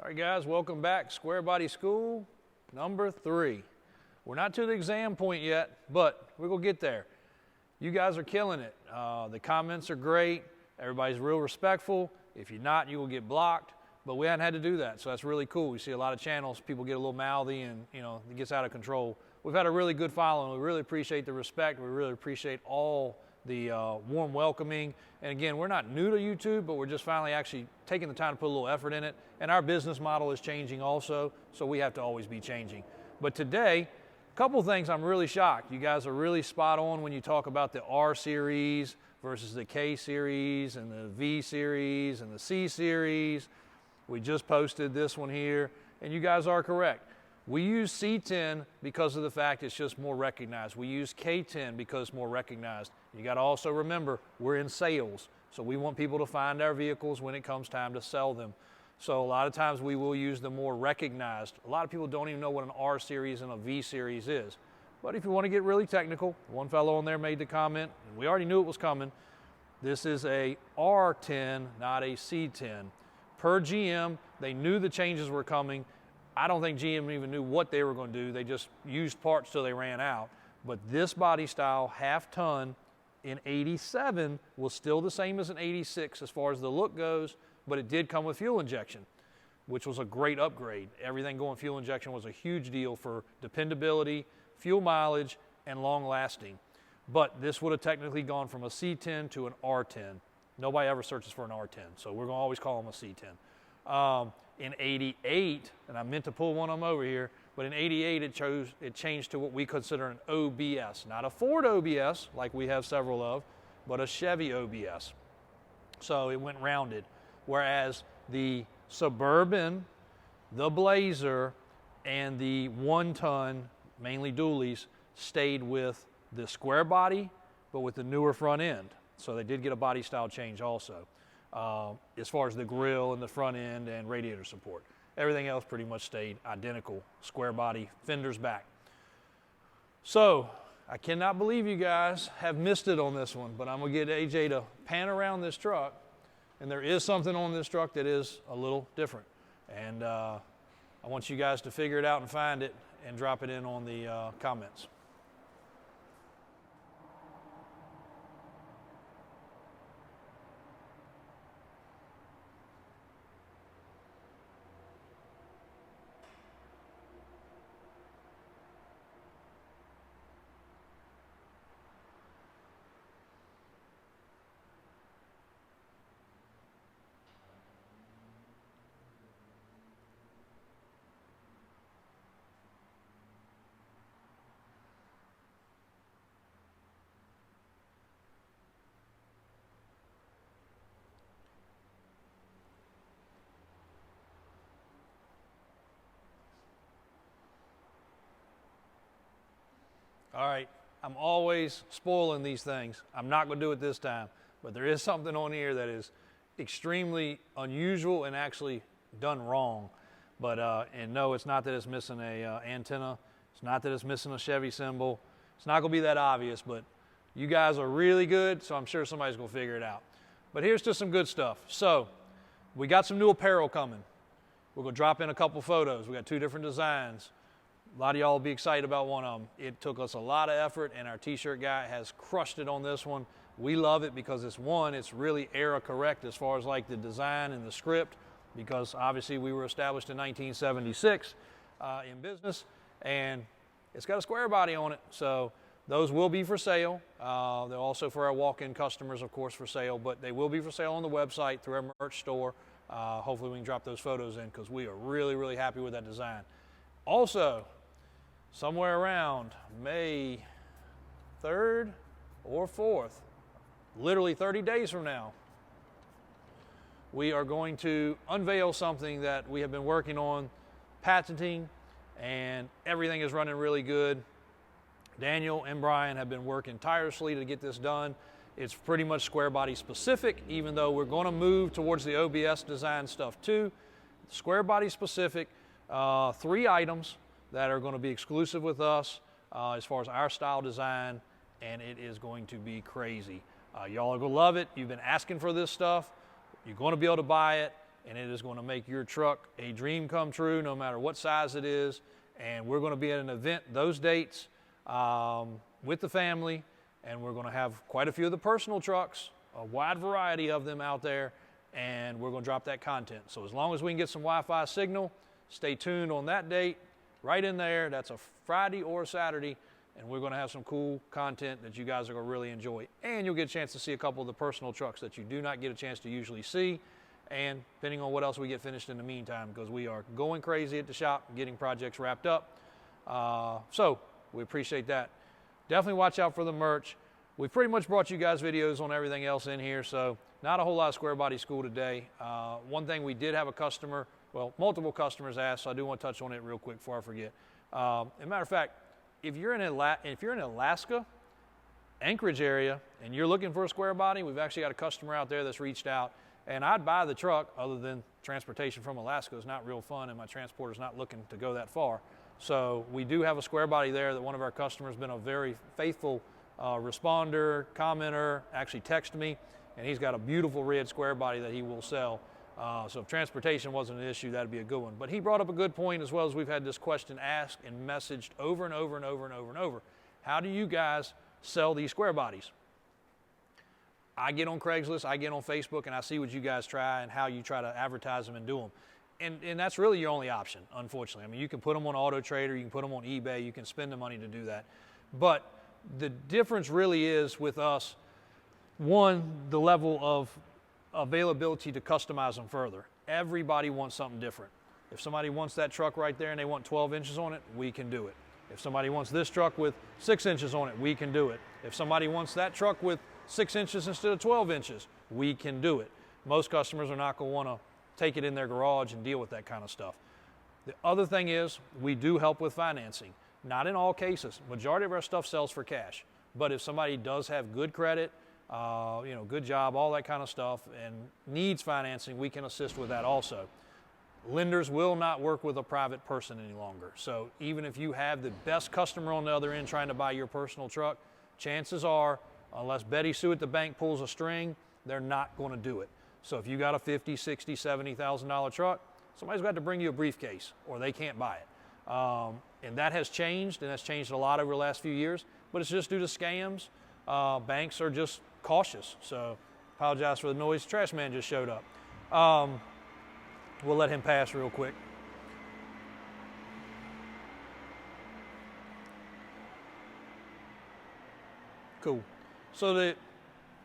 All right, guys, welcome back. Squarebody School number 3. We're not to the exam point yet, but we're going to get there. You guys are killing it. The comments are great. Everybody's real respectful. If you're not, you will get blocked. But we haven't had to do that, so that's really cool. We see a lot of channels, people get a little mouthy and, it gets out of control. We've had a really good following. We really appreciate the respect. We really appreciate all the warm welcoming. And again, we're not new to YouTube, but we're just finally actually taking the time to put a little effort in it. And our business model is changing also, so we have to always be changing. But today, a couple things I'm really shocked. You guys are really spot on when you talk about the R series versus the K series and the V series and the C series. We just posted this one here, and you guys are correct. We use C10 because of the fact it's just more recognized. We use K10 because it's more recognized. You got to also remember, we're in sales, so we want people to find our vehicles when it comes time to sell them. So a lot of times we will use the more recognized. A lot of people don't even know what an R series and a V series is. But if you want to get really technical, one fellow on there made the comment, and we already knew it was coming. This is a R10, not a C10. Per GM, they knew the changes were coming. I don't think GM even knew what they were going to do. They just used parts till they ran out. But this body style, half ton in 87 was still the same as an 86 as far as the look goes, but it did come with fuel injection, which was a great upgrade. Everything going fuel injection was a huge deal for dependability, fuel mileage, and long lasting. But this would have technically gone from a C10 to an R10. Nobody ever searches for an R10, so we're going to always call them a C10. In 88, and I meant to pull one of them over here, but in 88 it changed to what we consider an OBS. Not a Ford OBS, like we have several of, but a Chevy OBS. So it went rounded. Whereas the Suburban, the Blazer, and the 1-ton, mainly dualies, stayed with the square body, but with the newer front end. So they did get a body style change also, as far as the grille and the front end and radiator support. Everything else pretty much stayed identical, square body, fenders back. So I cannot believe you guys have missed it on this one, but I'm gonna get AJ to pan around this truck, and there is something on this truck that is a little different. And I want you guys to figure it out and find it and drop it in on the comments. All right, I'm always spoiling these things. I'm not going to do it this time, but there is something on here that is extremely unusual and actually done wrong. But, and no, it's not that it's missing a antenna. It's not that it's missing a Chevy symbol. It's not going to be that obvious, but you guys are really good, so I'm sure somebody's going to figure it out. But here's just some good stuff. So we got some new apparel coming. We're going to drop in a couple photos. We got 2 different designs. A lot of y'all will be excited about one of them. It took us a lot of effort, and our t-shirt guy has crushed it on this one. We love it because it's really era correct as far as like the design and the script, because obviously we were established in 1976 in business, and it's got a square body on it. So those will be for sale. They're also for our walk-in customers, of course, for sale, but they will be for sale on the website through our merch store. Hopefully we can drop those photos in because we are really, really happy with that design. Also, somewhere around May 3rd or 4th, literally 30 days from now, we are going to unveil something that we have been working on, patenting, and everything is running really good. Daniel and Brian have been working tirelessly to get this done. It's pretty much square body specific, even though we're going to move towards the OBS design stuff too. Square body specific, 3 items that are going to be exclusive with us as far as our style design, and it is going to be crazy. Y'all are going to love it. You've been asking for this stuff. You're going to be able to buy it, and it is going to make your truck a dream come true no matter what size it is. And we're going to be at an event those dates with the family, and we're going to have quite a few of the personal trucks, a wide variety of them out there, and we're going to drop that content. So as long as we can get some Wi-Fi signal, stay tuned on that date right in there. That's a Friday or a Saturday, and we're going to have some cool content that you guys are going to really enjoy. And you'll get a chance to see a couple of the personal trucks that you do not get a chance to usually see, and depending on what else we get finished in the meantime, because we are going crazy at the shop, getting projects wrapped up. So we appreciate that. Definitely watch out for the merch. We've pretty much brought you guys videos on everything else in here, so not a whole lot of Squarebody School today. One thing we did have a customer, well, multiple customers asked, so I do want to touch on it real quick before I forget. As a matter of fact, if you're in Alaska, Anchorage area, and you're looking for a Squarebody, we've actually got a customer out there that's reached out, and I'd buy the truck, other than transportation from Alaska is not real fun, and my transporter's not looking to go that far. So we do have a Squarebody there that one of our customers has been a very faithful responder, commenter, actually texted me, and he's got a beautiful red Squarebody that he will sell. So if transportation wasn't an issue, that'd be a good one. But he brought up a good point, as well as we've had this question asked and messaged over and over and over and over and over. How do you guys sell these Squarebodies? I get on Craigslist, I get on Facebook, and I see what you guys try and how you try to advertise them and do them. And that's really your only option, unfortunately. I mean, you can put them on Auto Trader, you can put them on eBay, you can spend the money to do that. But the difference really is with us, one, the level of availability to customize them further. Everybody wants something different. If somebody wants that truck right there and they want 12 inches on it, we can do it. If somebody wants this truck with 6 inches on it, we can do it. If somebody wants that truck with 6 inches instead of 12 inches, we can do it. Most customers are not going to want to take it in their garage and deal with that kind of stuff. The other thing is, we do help with financing. Not in all cases. Majority of our stuff sells for cash. But if somebody does have good credit, good job, all that kind of stuff, and needs financing, we can assist with that also. Lenders will not work with a private person any longer. So even if you have the best customer on the other end trying to buy your personal truck, chances are, unless Betty Sue at the bank pulls a string, they're not going to do it. So if you got a $50,000, $60,000, $70,000 truck, somebody's got to bring you a briefcase or they can't buy it. And that has changed, and that's changed a lot over the last few years, but it's just due to scams. Banks are just cautious. So apologize for the noise. Trash man just showed up. We'll let him pass real quick. Cool. So the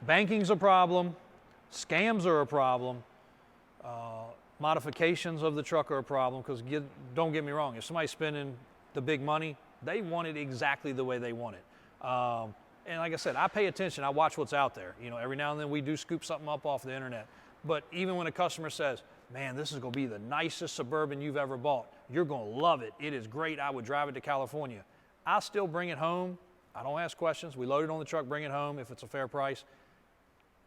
banking's a problem, scams are a problem, modifications of the truck are a problem, because don't get me wrong, if somebody's spending the big money, they want it exactly the way they want it. And like I said, I pay attention, I watch what's out there. You know, every now and then we do scoop something up off the internet. But even when a customer says, man, this is going to be the nicest Suburban you've ever bought, you're going to love it, it is great, I would drive it to California, I still bring it home. I don't ask questions. We load it on the truck, bring it home if it's a fair price.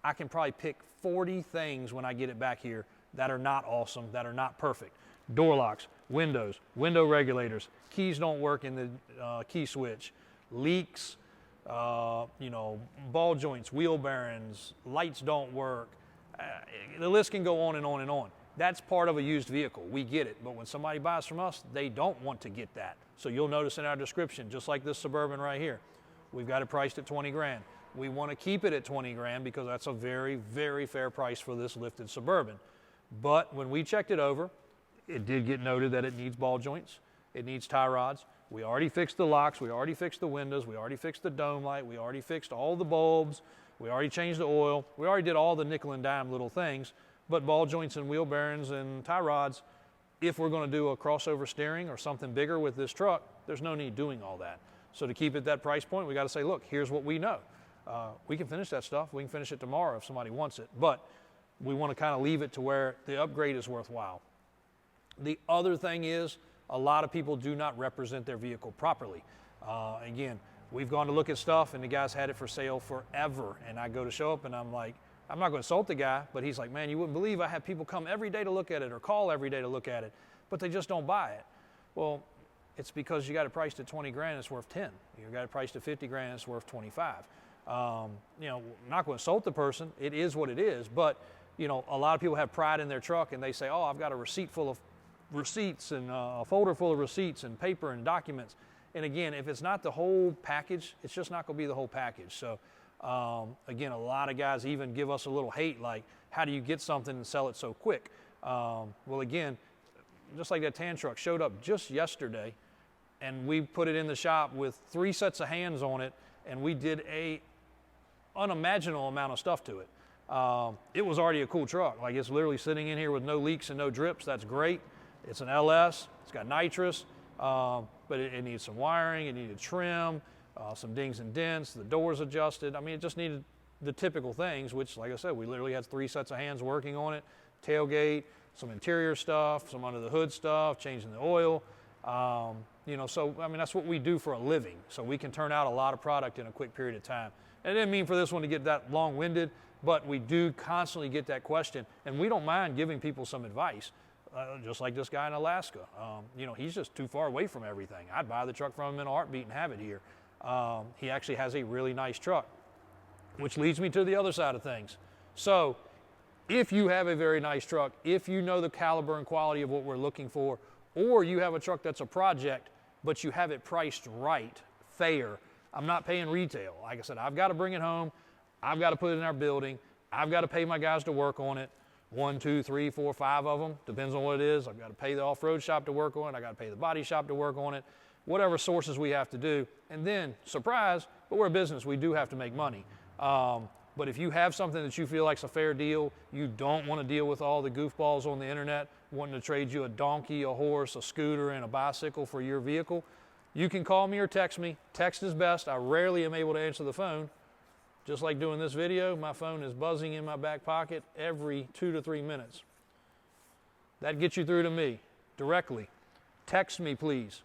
I can probably pick 40 things when I get it back here that are not awesome, that are not perfect. Door locks, windows, window regulators, keys don't work in the key switch, leaks, ball joints, wheel bearings, lights don't work. The list can go on and on and on. That's part of a used vehicle. We get it. But when somebody buys from us, they don't want to get that. So you'll notice in our description, just like this Suburban right here, we've got it priced at 20 grand. We want to keep it at 20 grand because that's a very, very fair price for this lifted Suburban. But when we checked it over, it did get noted that it needs ball joints, it needs tie rods. We already fixed the locks, we already fixed the windows, we already fixed the dome light, we already fixed all the bulbs, we already changed the oil, we already did all the nickel and dime little things. But ball joints and wheel bearings and tie rods, if we're going to do a crossover steering or something bigger with this truck, there's no need doing all that. So to keep it that price point, we got to say, look, here's what we know. We can finish that stuff. We can finish it tomorrow if somebody wants it. But we want to kind of leave it to where the upgrade is worthwhile. The other thing is, a lot of people do not represent their vehicle properly. Again, we've gone to look at stuff and the guy's had it for sale forever. And I go to show up and I'm like, I'm not going to insult the guy, but he's like, man, you wouldn't believe I have people come every day to look at it or call every day to look at it, but they just don't buy it. Well, it's because you got it priced at 20 grand, it's worth 10. You got it priced at 50 grand, it's worth 25. I'm not going to insult the person. It is what it is, but you know, a lot of people have pride in their truck and they say, oh, I've got a receipt full of receipts and a folder full of receipts and paper and documents. And again, if it's not the whole package, it's just not going to be the whole package. So again, a lot of guys even give us a little hate, like, how do you get something and sell it so quick? Well, again, just like that tan truck showed up just yesterday, and we put it in the shop with 3 sets of hands on it, and we did a unimaginable amount of stuff to it. It was already a cool truck. Like, it's literally sitting in here with no leaks and no drips. That's great. It's an LS. It's got nitrous, but it needs some wiring. It needed trim, some dings and dents, the doors adjusted. I mean, it just needed the typical things, which, like I said, we literally had 3 sets of hands working on it. Tailgate, some interior stuff, some under the hood stuff, changing the oil. You know, so, I mean, that's what we do for a living. So we can turn out a lot of product in a quick period of time. And I didn't mean for this one to get that long-winded, but we do constantly get that question. And we don't mind giving people some advice, just like this guy in Alaska. You know, he's just too far away from everything. I'd buy the truck from him in a heartbeat and have it here. He actually has a really nice truck, which leads me to the other side of things. So if you have a very nice truck, if you know the caliber and quality of what we're looking for, or you have a truck that's a project, but you have it priced right, fair. I'm not paying retail. Like I said, I've got to bring it home. I've got to put it in our building. I've got to pay my guys to work on it. 1, 2, 3, 4, 5 of them. Depends on what it is. I've got to pay the off-road shop to work on it. I've got to pay the body shop to work on it. Whatever sources we have to do. And then, surprise, but we're a business. We do have to make money. But if you have something that you feel like is a fair deal, you don't want to deal with all the goofballs on the internet wanting to trade you a donkey, a horse, a scooter, and a bicycle for your vehicle, you can call me or text me. Text is best. I rarely am able to answer the phone. Just like doing this video, my phone is buzzing in my back pocket every 2 to 3 minutes. That gets you through to me directly. Text me, please.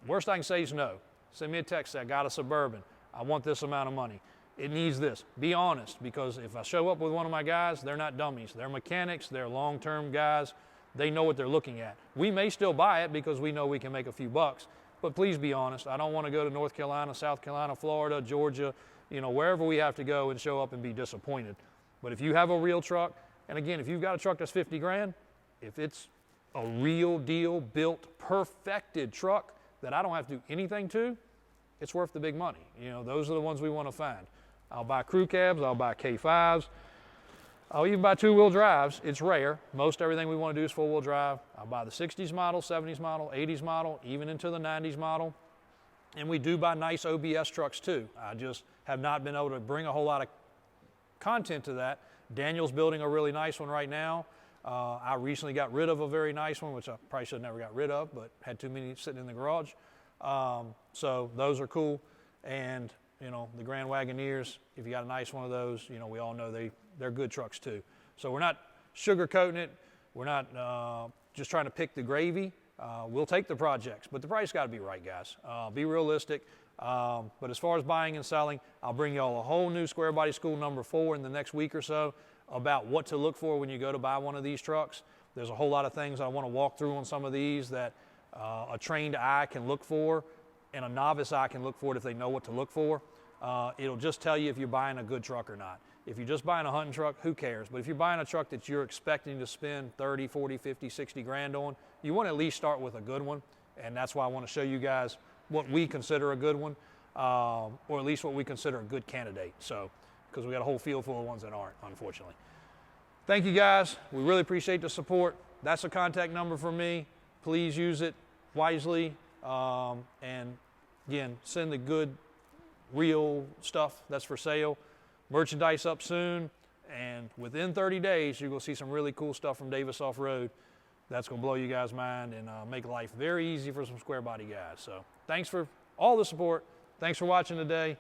Worst I can say is no. Send me a text, say, I got a Suburban. I want this amount of money. It needs this. Be honest, because if I show up with one of my guys, they're not dummies. They're mechanics. They're long-term guys. They know what they're looking at. We may still buy it because we know we can make a few bucks, but please be honest. I don't want to go to North Carolina, South Carolina, Florida, Georgia, you know, wherever we have to go and show up and be disappointed. But if you have a real truck, and again, if you've got a truck that's 50 grand, if it's a real deal, built, perfected truck that I don't have to do anything to, it's worth the big money. You know, those are the ones we want to find. I'll buy crew cabs, I'll buy K5s, I'll even buy 2-wheel drives. It's rare. Most everything we want to do is 4-wheel drive. I'll buy the 60s model, 70s model, 80s model, even into the 90s model. And we do buy nice OBS trucks too. I just have not been able to bring a whole lot of content to that. Daniel's building a really nice one right now. I recently got rid of a very nice one, which I probably should have never got rid of, but had too many sitting in the garage. So those are cool. And you know, the Grand Wagoneers, if you got a nice one of those, you know, we all know they're good trucks too. So we're not sugarcoating it. We're not just trying to pick the gravy. We'll take the projects, but the price got to be right, guys. Be realistic. But as far as buying and selling, I'll bring y'all a whole new Squarebody School number 4 in the next week or so about what to look for when you go to buy one of these trucks. There's a whole lot of things I want to walk through on some of these that a trained eye can look for and a novice eye can look for it if they know what to look for. It'll just tell you if you're buying a good truck or not. If you're just buying a hunting truck, who cares? But if you're buying a truck that you're expecting to spend 30, 40, 50, 60 grand on, you want to at least start with a good one. And that's why I want to show you guys what we consider a good one, or at least what we consider a good candidate. So, because we got a whole field full of ones that aren't, unfortunately. Thank you guys. We really appreciate the support. That's a contact number for me. Please use it wisely. And again, send the good, real stuff that's for sale. Merchandise up soon, and within 30 days, you're going to see some really cool stuff from Davis Off-Road. That's going to blow you guys' mind and make life very easy for some square body guys. So thanks for all the support. Thanks for watching today.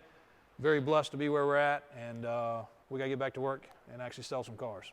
Very blessed to be where we're at, and we got to get back to work and actually sell some cars.